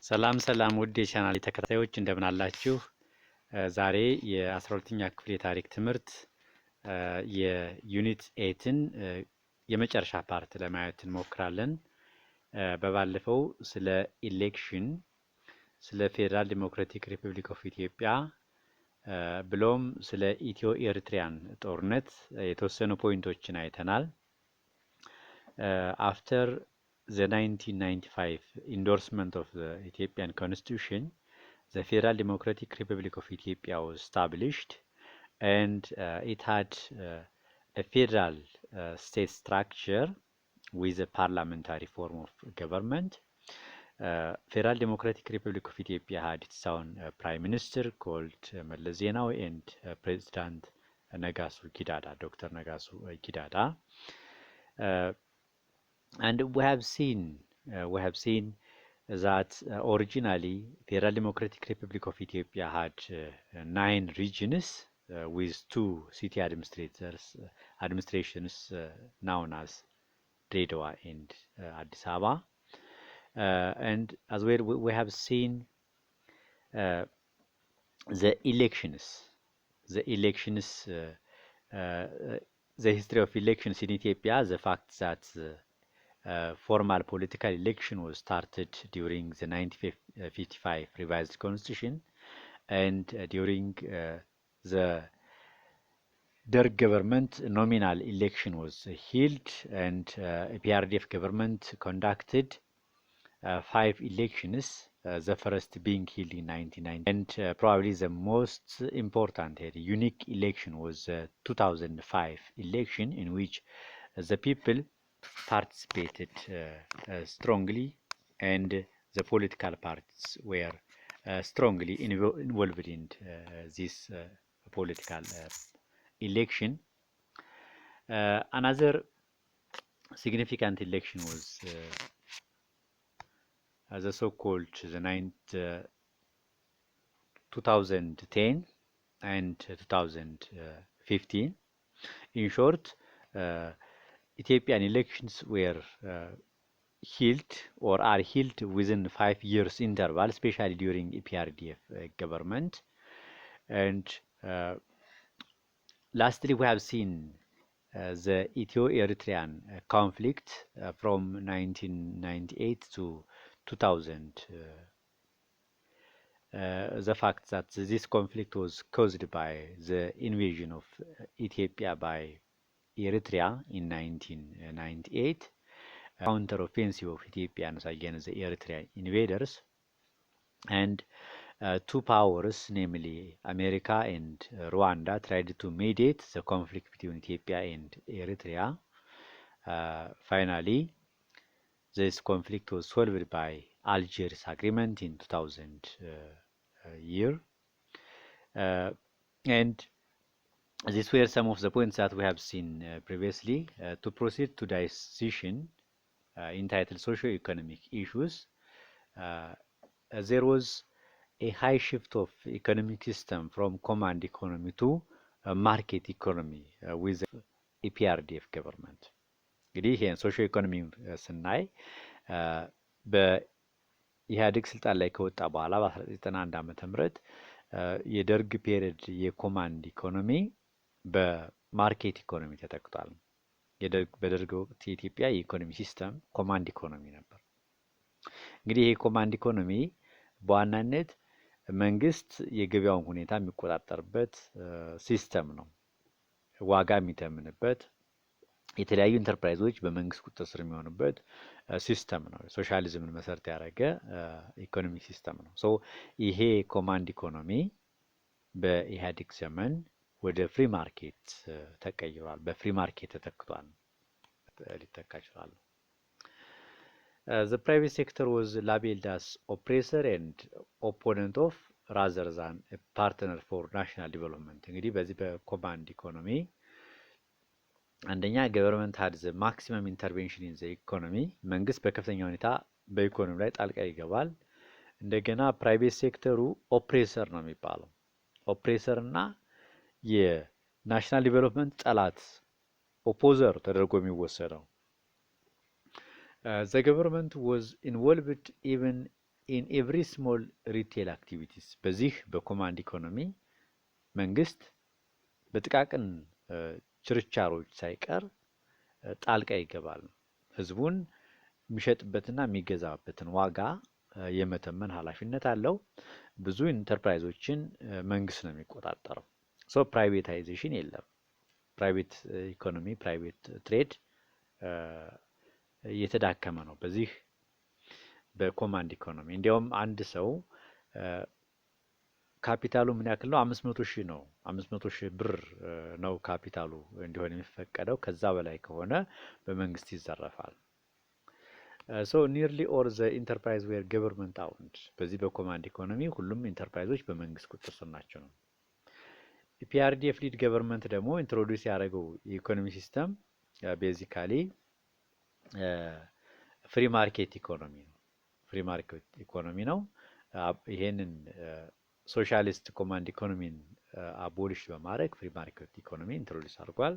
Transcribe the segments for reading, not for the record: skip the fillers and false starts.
ሰላም ሰላም ውድ የቻናሌ ተከታታዮች እንደምን አላችሁ? ዛሬ የ12ኛ ክፍል የታሪክ ትምህርት የዩኒት 8ን የመጨረሻ ፓርት ለማየት እንሞክራለን። በባለፈው ስለ ኢሌክሽን፣ ስለ ፌዴራል ዲሞክራቲክ ሪፐብሊክ ኦፍ ኢትዮጵያ ብሎም ስለ ኢትዮ ኤርትሪያን ጦርነት የተወሰኑ ፖይንቶችን አይተናል። አፍተር the 1995 endorsement of the Ethiopian Constitution, the Federal Democratic Republic of Ethiopia was established, and it had a federal state structure with a parliamentary form of government. Federal Democratic Republic of Ethiopia had its own prime minister called Meles Zenawi and President Negasu Gidada, Dr. Negasu Gidada. And we have seen that originally Federal Democratic Republic of Ethiopia had 9 regions with 2 city administrations known as Dredwa and Addis Ababa. And as well, we have seen the elections, the history of elections in Ethiopia, the fact that formal political election was started during the 1955 revised constitution, and during the Derg government nominal election was held, and PRDF government conducted 5 elections, the first being held in 1990, and probably the most important unique election was the 2005 election, in which the people participated strongly, and the political parties were strongly involved in this political election. Another significant election was the so-called 2010 and 2015. In short, Ethiopian elections were held or are held within 5 years interval, especially during EPRDF government. And lastly, we have seen the Ethio-Eritrean conflict from 1998 to 2000. The fact that this conflict was caused by the invasion of Ethiopia by Eritrea in 1998, counter-offensive of Ethiopians against the Eritrean invaders, and 2 powers, namely America and Rwanda, tried to mediate the conflict between Ethiopia and Eritrea. Finally, this conflict was solved by Algiers Agreement in 2000 year, and these were some of the points that we have seen previously. To proceed to decision entitled Socio-Economic Issues, there was a high shift of economic system from command economy to market economy with the EPRDF government. እንግዲህ ይሄን ሶሾ ኢኮኖሚ ስናይ በኢህአዴግ ስልጣን ላይ ከወጣ በኋላ በ1991 ዓመተ ምህረት የደርግ ፔሪድ የኮማንድ ኢኮኖሚ በማርኬት ኢኮኖሚ ተተክቷል። በደርግ ወቅት የኢትዮጵያ የኢኮኖሚ ሲስተም ኮማንድ ኢኮኖሚ ነበር። እንግዲህ ይሄ ኮማንድ ኢኮኖሚ በዋናነት መንግስት የገበያውን ሁኔታ የሚቆጣጠርበት ሲስተም ነው። ዋጋ የሚተምንበት፣ የተለያዩ ኢንተርፕራይዞች በመንግስት ቁጥጥር ስር የሚሆኑበት ሲስተም ነው። ሶሻሊዝምን መሰረት ያደረገ ኢኮኖሚክ ሲስተም ነው። ይሄ ኮማንድ ኢኮኖሚ በኢህአዴግ ዘመን ወደ ፍሪ ማርኬት ተቀይሯል። በፍሪ ማርኬት ተተክቷል፣ ሊተካ ይችላል። The private sector was labeled as oppressor and opponent of rather than a partner for national development. እንግዲህ በዚህ በኮማንድ ኢኮኖሚ አንደኛ ገቨርንመንት had the maximum intervention in the economy፣ መንግስት በከፍተኛ ሁኔታ በኢኮኖሚ ላይ ጣልቃ ይገባል። እንደገና ፕራይቬት ሴክተሩ ኦፕሬሰር ነው የሚባለው። ኦፕሬሰር እና የናሽናል ዲቨሎፕመንት ጠላት ኦፖዘር ተደርጎ የሚወሰደው። The government was involved even ኢን ኤቭሪ ስሞል ሪቴል አክቲቪቲስ በዚህ በኮማንድ ኢኮኖሚ መንግስት በጥቃቅን ችርቻሮች ሳይቀር ጣልቃ ይገባል። ህዝቡን የሚሸጥበትና የሚገዛበትን ዋጋ የመተመን ኃላፊነት አለው። ብዙ ኢንተርፕራይዞችን መንግስት ነው የሚቆጣጠረው። ሶ ፕራይቬታይዜሽን የለም። ፕራይቬት ኢኮኖሚ ፕራይቬት ትሬድ እየተዳከመ ነው በዚህ በኮማንድ ኢኮኖሚ። እንዲያውም አንድ ሰው ካፒታሉ ምን ያክል ነው? 500,000 ነው። 500,000 ብር ነው ካፒታሉ እንዲሆን የሚፈቀደው። ከዛ በላይ ከሆነ በመንግስት ይዘረፋል። ሶ ኒርሊ ኦል ዘ ኢንተርፕራይዝ ዌር ገቨርንመንት አውንድ። በዚህ በኮማንድ ኢኮኖሚ ሁሉም ኢንተርፕራይዞች በመንግስት ቁጥጥር ስር ናቸው ነው። ፒአርዲኤፍ ሊድ ገቨርንመንት ደግሞ ኢንትሮዲውስ ያደረገው የኢኮኖሚ ሲስተም ቤዚካሊ ፍሪ ማርኬት ኢኮኖሚ ነው። ፍሪ ማርኬት ኢኮኖሚ ነው። ይሄንን ሶሻሊስት ኮማንድ ኢኮኖሚን አቦሊሽ በማድረግ ፍሪ ማርኬት ኢኮኖሚ ኢንትሮዲውስ አድርጓል።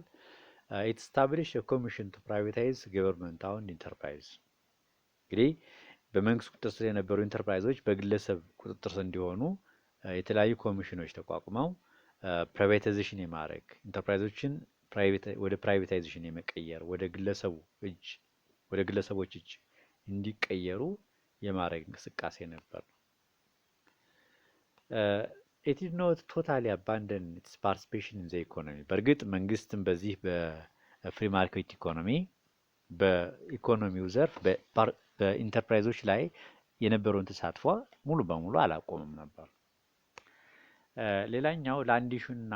ኢት ስታብሊሽ ኮሚሽን ቱ ፕራይቬታይዝ ገቨርንመንት አውንድ ኢንተርፕራይዝ። እንግዲህ በመንግስት ቁጥጥር ስር የነበሩ ኢንተርፕራይዞች በግለሰብ ቁጥጥር ስር እንዲሆኑ የተለያዩ ኮሚሽኖች ተቋቁመው ፕራይቬታይዜሽን የማድረግ ኢንተርፕራይዞችን ወደ ፕራይቬታይዜሽን የመቀየር ወደ ግለሰቦች እጅ እንዲቀየሩ የማድረግ እንቅስቃሴ ነበር። ኢት ዲድ ኖት ቶታሊ አባንደን ኢትስ ፓርቲሲፔሽን ኢን ዘ ኢኮኖሚ። በእርግጥ መንግስትም በዚህ በፍሪ ማርኬት ኢኮኖሚ በኢኮኖሚው ዘርፍ በኢንተርፕራይዞች ላይ የነበረውን ተሳትፎ ሙሉ በሙሉ አላቆምም ነበር። ሌላኛው ላንድ ኢሹና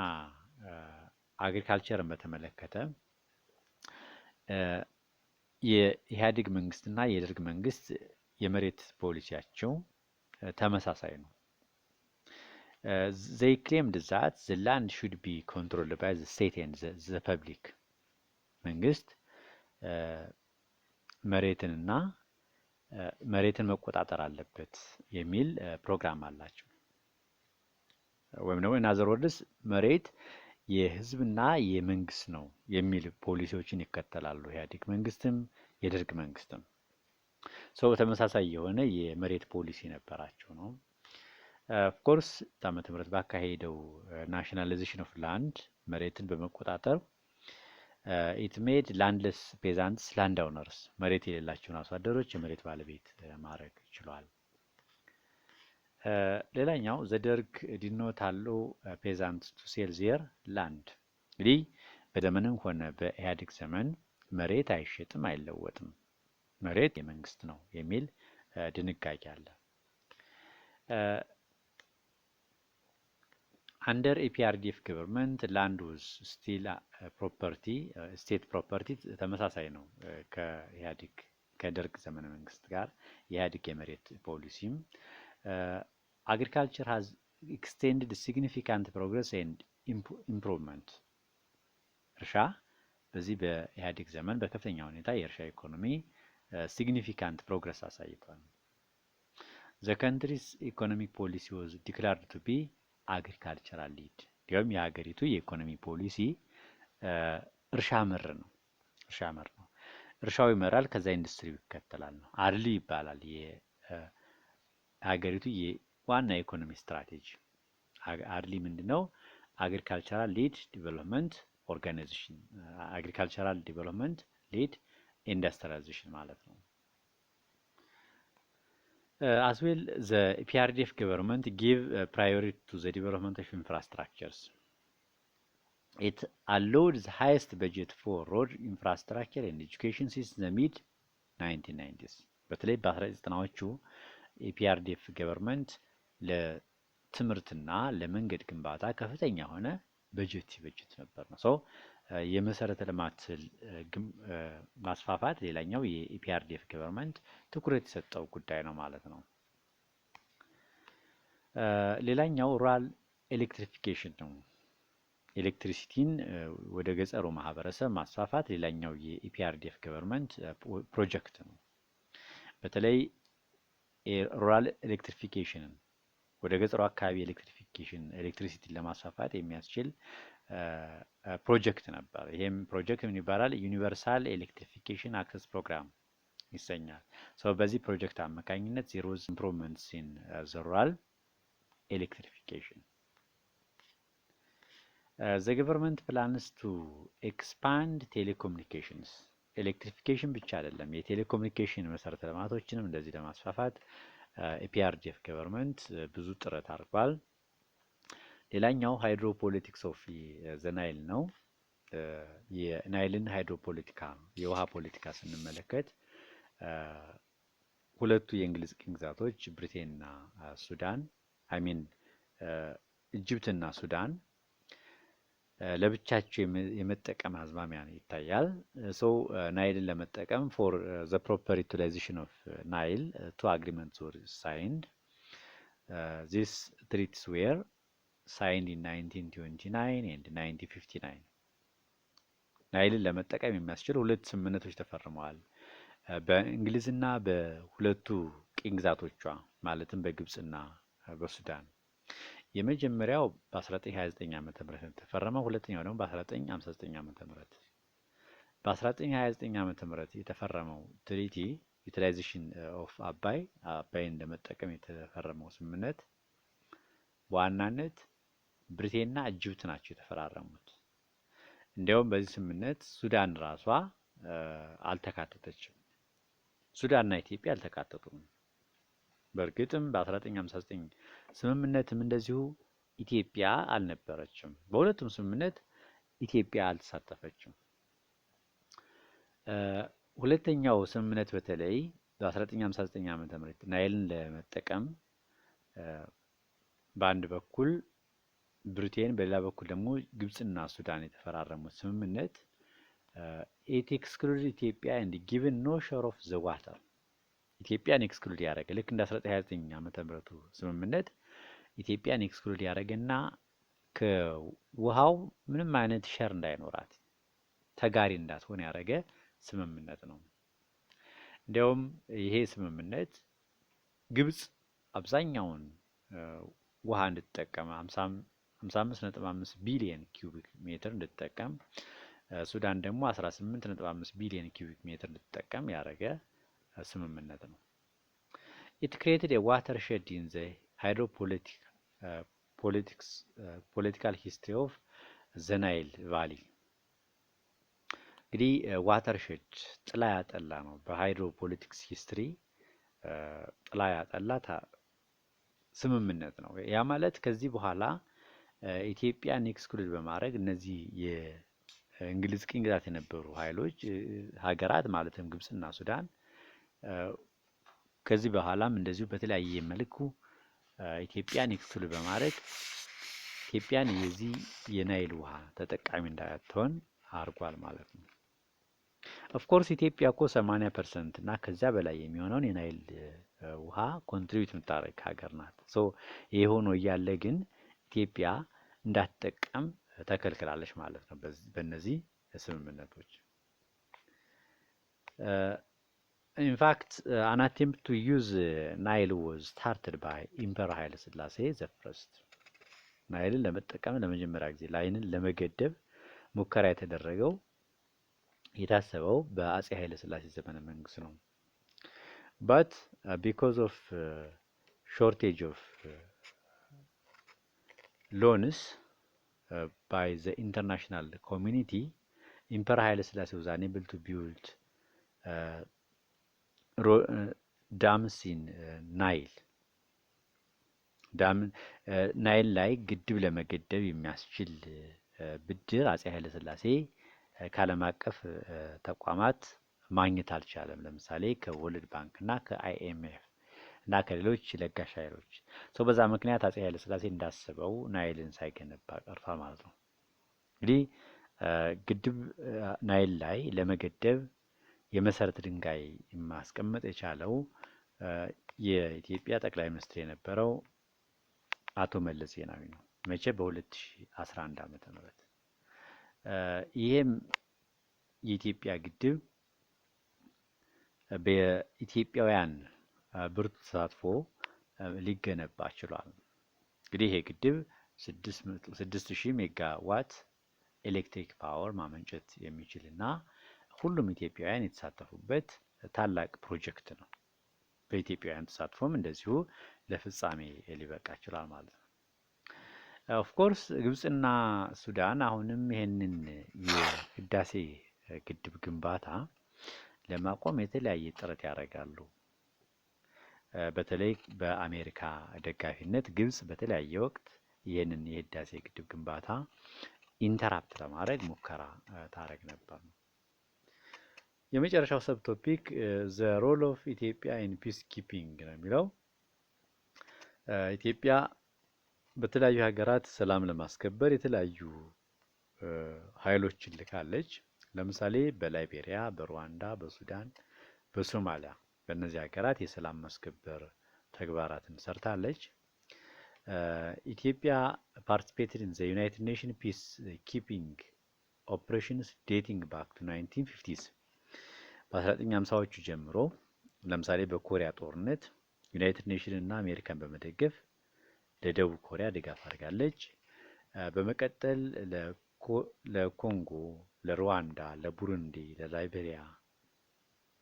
አግሪካልቸርን በተመለከተ የኢህአዴግ መንግስትና የደርግ መንግስት የመሬት ፖሊሲያቸው ተመሳሳይ ነው። they claimed that the land should be controlled by the state and the public. መንግስት መሬትን መቆጣጠር አለበት የሚል ፕሮግራም አላቸው። ወይም ደግሞ in other words መሬት የህዝብና የመንግስት ነው የሚል ፖሊሲዎችን ይከተላሉ። ኢህአዴግ መንግስትም የደርግ መንግስትም ሰው ተመሳሳይ የሆነ የመሬት ፖሊሲ ነበራቸው ነው። ኦፍኮርስ ዓመተ ምህረት ባካሄደው ናሽናላይዜሽን ኦፍ ላንድ መሬትን በመቆጣጠር ኢት ሜድ ላንድለስ ፔዛንትስ ላንድ ኦውነርስ፣ መሬት የሌላቸውን አርሶ አደሮች የመሬት ባለቤት ማድረግ ችሏል። ሌላኛው ዘደርግ ዲድ ኖት አሎው ፔዛንትስ ቱ ሴል ዜር ላንድ። እንግዲህ በዘመንም ሆነ በኢህአዴግ ዘመን መሬት አይሸጥም አይለወጥም፣ መሬት የመንግስት ነው የሚል ድንጋጌ አለ። አንደር ኢፒአርዲኤፍ ገቨርንመንት ላንድ ዋዝ ስቲል ፕሮፐርቲ ስቴት ፕሮፐርቲ። ተመሳሳይ ነው ከኢህአዴግ ከደርግ ዘመነ መንግስት ጋር የኢህአዴግ የመሬት ፖሊሲም agriculture has extended significant progress and improvement። እርሻ በዚህ በኢህአዴግ ዘመን በከፍተኛ ሁኔታ የእርሻ ኢኮኖሚ significant progress አሳይቷል። the country's economic policy was declared to be agricultural lead። እንዲሁም የሀገሪቱ የኢኮኖሚ ፖሊሲ እርሻ መር ነው። እርሻው ይመራል፣ ከዛ ኢንዱስትሪው ይከተላል ነው። አርሊ ይባላል የሀገሪቱ ዋና የኢኮኖሚ ስትራቴጂ። አርሊ ምንድነው? አግሪካልቸራል ሊድ ዲቨሎፕመንት ኦርጋናይዜሽን፣ አግሪካልቸራል ዲቨሎፕመንት ሊድ ኢንዱስትሪያላይዜሽን ማለት ነው። as well the PRDF government gave priority to the development of infrastructures. It allowed the highest budget for road infrastructure and education since the mid 1990s. በተለይ በ1990ዎቹ የፒአርዲኤፍ ገቨርንመንት ለትምህርትና ለመንገድ ግንባታ ከፍተኛ የሆነ በጀት ይበጀት ነበር ነው። ሰው የመሰረተ ልማት ማስፋፋት ሌላኛው የፒአርዲኤፍ ገቨርንመንት ትኩረት የሰጠው ጉዳይ ነው ማለት ነው። ሌላኛው ሩራል ኤሌክትሪፊኬሽን ነው። ኤሌክትሪሲቲን ወደ ገጠሩ ማህበረሰብ ማስፋፋት ሌላኛው የፒአርዲኤፍ ገቨርንመንት ፕሮጀክት ነው። በተለይ ሩራል ኤሌክትሪፊኬሽንን ወደ ገጠሩ አካባቢ ኤሌክትሪሲቲን ለማስፋፋት የሚያስችል ፕሮጀክት ነበር። ይሄም ፕሮጀክት ምን ይባላል? ዩኒቨርሳል ኤሌክትሪፊኬሽን አክሰስ ፕሮግራም ይሰኛል። በዚህ ፕሮጀክት አማካኝነት there was improvements in the rural electrification. The government plans to expand telecommunications. ኤሌክትሪፊኬሽን ብቻ አይደለም፣ የቴሌኮሙኒኬሽን መሰረተ ልማቶችንም እንደዚህ ለማስፋፋት ኢፒአርዲኤፍ ገቨርንመንት ብዙ ጥረት አድርጓል። ሌላኛው ሃይድሮፖለቲክስ ኦፍ ዘ ናይል ነው። የናይልን ሃይድሮፖለቲካ የውሃ ፖለቲካ ስንመለከት ሁለቱ የእንግሊዝ ቅኝ ግዛቶች ብሪቴንና ሱዳን አይሚን ኢጅፕትና ሱዳን ለብቻቸው የመጠቀም አዝማሚያ ይታያል። ናይልን ለመጠቀም ፎር ዘ ፕሮፐር ዩቲላይዜሽን ኦፍ ናይል ቱ አግሪመንትስ ወር ሳይንድ ዚስ ትሪቲስ ዌር ሳይንድ ኢን 1929 ኤንድ 1959 ናይልን ለመጠቀም የሚያስችል ሁለት ስምምነቶች ተፈርመዋል በእንግሊዝና በሁለቱ ቅኝ ግዛቶቿ ማለትም በግብጽና በሱዳን። የመጀመሪያው በ1929 ዓመተ ምህረት ተፈረመው፣ ሁለተኛው ደግሞ በ1959 ዓመተ ምህረት። በ1929 ዓመተ ምህረት የተፈረመው ትሪቲ ዩቲላይዜሽን ኦፍ አባይን ለመጠቀም የተፈረመው ስምምነት በዋናነት ብሪቴንና ኢጅፕት ናቸው የተፈራረሙት። እንዲያውም በዚህ ስምምነት ሱዳን ራሷ አልተካተተችም። ሱዳንና ኢትዮጵያ አልተካተቱም። በእርግጥም በ1959 ስምምነትም እንደዚሁ ኢትዮጵያ አልነበረችም። በሁለቱም ስምምነት ኢትዮጵያ አልተሳተፈችም። ሁለተኛው ስምምነት በተለይ በ1959 ዓመተ ምህረት ናይልን ለመጠቀም በአንድ በኩል ብሪቴን በሌላ በኩል ደግሞ ግብጽና ሱዳን የተፈራረሙት ስምምነት ኢት ኤክስክሉድ ኢትዮጵያ ኤንድ ጊቭን ኖ ሼር ኦፍ ዘ ዋተር ኢትዮጵያን ኤክስክሉድ ያደረገ ልክ እንደ 1929 ዓመተ ምህረቱ ስምምነት ኢትዮጵያን ኤክስክሉድ ያደረገና ከውሃው ምንም አይነት ሸር እንዳይኖራት ተጋሪ እንዳትሆን ያደረገ ስምምነት ነው። እንዲያውም ይሄ ስምምነት ግብጽ አብዛኛውን ውሃ እንድትጠቀም 55.5 ቢሊዮን ኪዩቢክ ሜትር እንድትጠቀም፣ ሱዳን ደግሞ 18.5 ቢሊዮን ኪዩቢክ ሜትር እንድትጠቀም ያደረገ ስምምነት ነው። It created a watershed in the political history of the Nile Valley. እንግዲህ ዋተርሼድ ጥላ ያጠላ ነው። በሃይድሮፖለቲክስ ሂስትሪ ጥላ ያጠላ ስምምነት ነው። ያ ማለት ከዚህ በኋላ ኢትዮጵያን ኤክስክሉድ በማድረግ እነዚህ የእንግሊዝ ቅኝ ግዛት የነበሩ ሀገራት ማለትም ግብጽና ሱዳን ከዚህ በኋላም እንደዚሁ በተለያየ መልኩ ኢትዮጵያን ኤክስክሉድ በማድረግ ኢትዮጵያን የዚህ የናይል ውሃ ተጠቃሚ እንዳትሆን አድርጓል ማለት ነው። ኦፍ ኮርስ ኢትዮጵያ እኮ 80% እና ከዚያ በላይ የሚሆነውን የናይል ውሃ ኮንትሪቢዩት የምታደርግ ሀገር ናት። ይሄ ሆኖ እያለ ግን ኢትዮጵያ እንዳትጠቀም ተከልክላለች ማለት ነው በእነዚህ ስምምነቶች። In fact, an attempt to use Nile was started by Emperor Haile Selassie the First. ናይልን ለመጠቀም ለመጀመሪያ ጊዜ ላይንን ለመገደብ ሙከራ የተደረገው የታሰበው በአጼ ኃይለ ሥላሴ ዘመነ መንግስት ነው። but because of shortage of loans by the international community, Emperor Haile Selassie was unable to build dams in Nile. ናይል ላይ ግድብ ለመገደብ የሚያስችል ብድር አጼ ኃይለ ሥላሴ ከዓለም አቀፍ ተቋማት ማግኘት አልቻለም። ለምሳሌ ከወርልድ ባንክ እና ከአይኤምኤፍ እና ከሌሎች ለጋሽ ኃይሎች። በዛ ምክንያት አጼ ኃይለ ሥላሴ እንዳሰበው ናይልን ሳይገነባ ቀርቷል ማለት ነው። እንግዲህ ግድብ ናይል ላይ ለመገደብ የመሰረት ድንጋይ ማስቀመጥ የቻለው የኢትዮጵያ ጠቅላይ ሚኒስትር የነበረው አቶ መለስ ዜናዊ ነው። መቼ? በ2011 ዓመተ ምህረት። ይሄም የኢትዮጵያ ግድብ በኢትዮጵያውያን ብርቱ ተሳትፎ ሊገነባ ችሏል። እንግዲህ ይሄ ግድብ 6000 ሜጋዋት ኤሌክትሪክ ፓወር ማመንጨት የሚችልና ሁሉም ኢትዮጵያውያን የተሳተፉበት ታላቅ ፕሮጀክት ነው። በኢትዮጵያውያን ተሳትፎም እንደዚሁ ለፍጻሜ ሊበቃ ይችላል ማለት ነው። ኦፍኮርስ ግብፅና ሱዳን አሁንም ይሄንን የህዳሴ ግድብ ግንባታ ለማቆም የተለያየ ጥረት ያደርጋሉ። በተለይ በአሜሪካ ደጋፊነት ግብፅ በተለያየ ወቅት ይህንን የህዳሴ ግድብ ግንባታ ኢንተራፕት ለማድረግ ሙከራ ታደርግ ነበር። የመጨረሻው ሰብ ቶፒክ ዘ ሮል ኦፍ ኢትዮጵያ ኢን ፒስ ኪፒንግ ነው የሚለው። ኢትዮጵያ በተለያዩ ሀገራት ሰላም ለማስከበር የተለያዩ ኃይሎችን ልካለች። ለምሳሌ በላይቤሪያ፣ በሩዋንዳ፣ በሱዳን፣ በሶማሊያ በእነዚህ ሀገራት የሰላም ማስከበር ተግባራትን ሰርታለች። ኢትዮጵያ ፓርቲሲፔትድ ኢን ዘ ዩናይትድ ኔሽን ፒስ ኪፒንግ ኦፕሬሽንስ ዴቲንግ ባክ ቱ 1950ስ በ1950ዎቹ ጀምሮ ለምሳሌ በኮሪያ ጦርነት ዩናይትድ ኔሽን እና አሜሪካን በመደገፍ ለደቡብ ኮሪያ ድጋፍ አድርጋለች። በመቀጠል ለኮንጎ፣ ለሩዋንዳ፣ ለቡሩንዲ፣ ለላይቤሪያ፣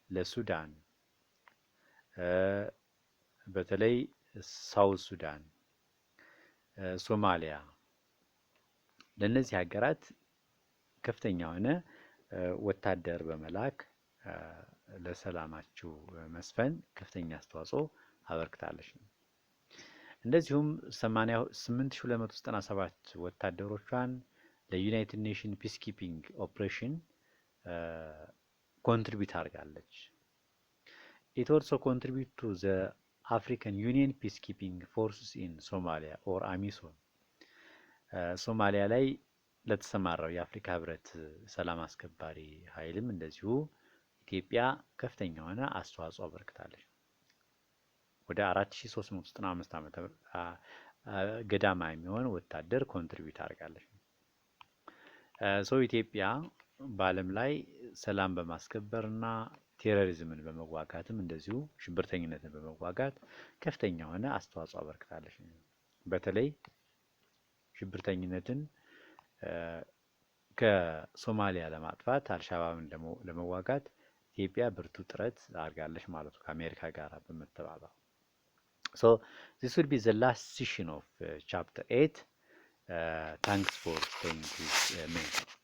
ለሱዳን በተለይ ሳውዝ ሱዳን፣ ሶማሊያ ለእነዚህ ሀገራት ከፍተኛ የሆነ ወታደር በመላክ ለሰላማቸው መስፈን ከፍተኛ አስተዋጽኦ አበርክታለች። እንደዚሁም 8297 ወታደሮቿን ለዩናይትድ ኔሽን ፒስ ኪፒንግ ኦፕሬሽን ኮንትሪቢዩት አድርጋለች። ኢት ኦልሶ ኮንትሪቢዩት ቱ ዘ አፍሪካን ዩኒየን ፒስ ኪፒንግ ፎርስስ ኢን ሶማሊያ ኦር አሚሶም ሶማሊያ ላይ ለተሰማራው የአፍሪካ ህብረት ሰላም አስከባሪ ኃይልም እንደዚሁ ኢትዮጵያ ከፍተኛ የሆነ አስተዋጽኦ አበርክታለች። ወደ 4395 ዓመተ ገዳማ የሚሆን ወታደር ኮንትሪቢዩት አድርጋለች። ኢትዮጵያ በዓለም ላይ ሰላም በማስከበርና ቴሮሪዝምን በመዋጋትም እንደዚሁ ሽብርተኝነትን በመዋጋት ከፍተኛ የሆነ አስተዋጽኦ አበርክታለች። በተለይ ሽብርተኝነትን ከሶማሊያ ለማጥፋት አልሻባብን ለመዋጋት ኢትዮጵያ ብርቱ ጥረት አድርጋለች ማለት ነው ከአሜሪካ ጋር በመተባበር። So this will be the last session of chapter 8. Thanks for staying with me.